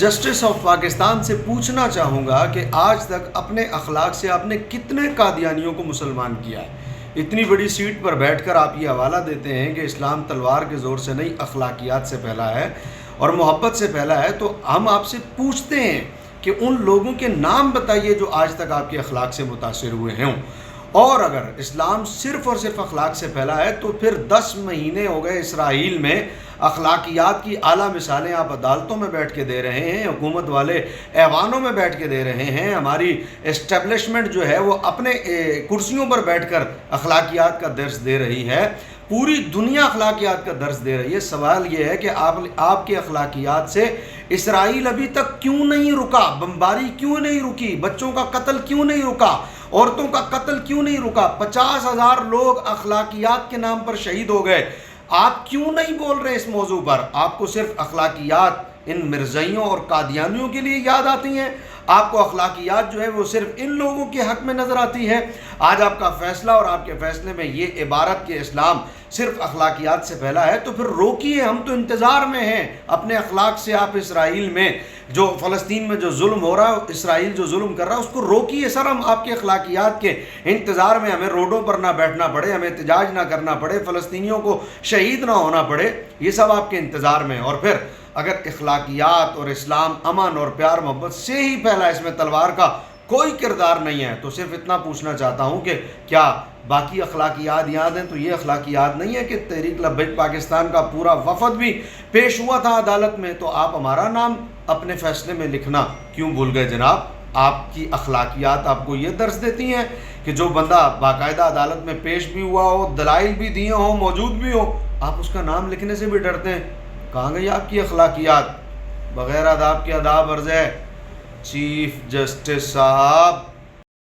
Justice of Pakistan سے پوچھنا چاہوں گا کہ آج تک اپنے اخلاق سے آپ نے کتنے قادیانیوں کو مسلمان کیا ہے؟ اتنی بڑی سیٹ پر بیٹھ کر آپ یہ حوالہ دیتے ہیں کہ اسلام تلوار کے زور سے نہیں اخلاقیات سے پھیلا ہے اور محبت سے پھیلا ہے، تو ہم آپ سے پوچھتے ہیں کہ ان لوگوں کے نام بتائیے جو آج تک آپ کے اخلاق سے متاثر ہوئے ہوں۔ اور اگر اسلام صرف اور صرف اخلاق سے پھیلا ہے تو پھر 10 مہینے ہو گئے اسرائیل میں اخلاقیات کی اعلیٰ مثالیں آپ عدالتوں میں بیٹھ کے دے رہے ہیں، حکومت والے ایوانوں میں بیٹھ کے دے رہے ہیں، ہماری اسٹیبلشمنٹ جو ہے وہ اپنے کرسیوں پر بیٹھ کر اخلاقیات کا درس دے رہی ہے، پوری دنیا اخلاقیات کا درس دے رہی ہے۔ سوال یہ ہے کہ آپ کے اخلاقیات سے اسرائیل ابھی تک کیوں نہیں رکا؟ بمباری کیوں نہیں رکی؟ بچوں کا قتل کیوں نہیں رکا؟ عورتوں کا قتل کیوں نہیں رکا؟ 50,000 لوگ اخلاقیات کے نام پر شہید ہو گئے۔ آپ کیوں نہیں بول رہے اس موضوع پر؟ آپ کو صرف اخلاقیات ان مرزائیوں اور قادیانیوں کے لیے یاد آتی ہیں؟ آپ کو اخلاقیات جو ہے وہ صرف ان لوگوں کے حق میں نظر آتی ہے؟ آج آپ کا فیصلہ اور آپ کے فیصلے میں یہ عبارت کہ اسلام صرف اخلاقیات سے پھیلا ہے، تو پھر روکیے، ہم تو انتظار میں ہیں اپنے اخلاق سے۔ آپ اسرائیل میں جو فلسطین میں جو ظلم ہو رہا ہے، اسرائیل جو ظلم کر رہا ہے، اس کو روکیے سر۔ ہم آپ کے اخلاقیات کے انتظار میں، ہمیں روڈوں پر نہ بیٹھنا پڑے، ہمیں احتجاج نہ کرنا پڑے، فلسطینیوں کو شہید نہ ہونا پڑے، یہ سب آپ کے انتظار میں۔ اور پھر اگر اخلاقیات اور اسلام امن اور پیار محبت سے ہی پھیلا، اس میں تلوار کا کوئی کردار نہیں ہے، تو صرف اتنا پوچھنا چاہتا ہوں کہ کیا باقی اخلاقیات یاد ہیں تو یہ اخلاقیات نہیں ہے کہ تحریک لبیک پاکستان کا پورا وفد بھی پیش ہوا تھا عدالت میں، تو آپ ہمارا نام اپنے فیصلے میں لکھنا کیوں بھول گئے جناب؟ آپ کی اخلاقیات آپ کو یہ درس دیتی ہیں کہ جو بندہ باقاعدہ عدالت میں پیش بھی ہوا ہو، دلائل بھی دیے ہوں، موجود بھی ہو، آپ اس کا نام لکھنے سے بھی ڈرتے ہیں۔ کہاں گئی آپ کی اخلاقیات؟ بغیر آداب کے آداب عرض ہے چیف جسٹس صاحب،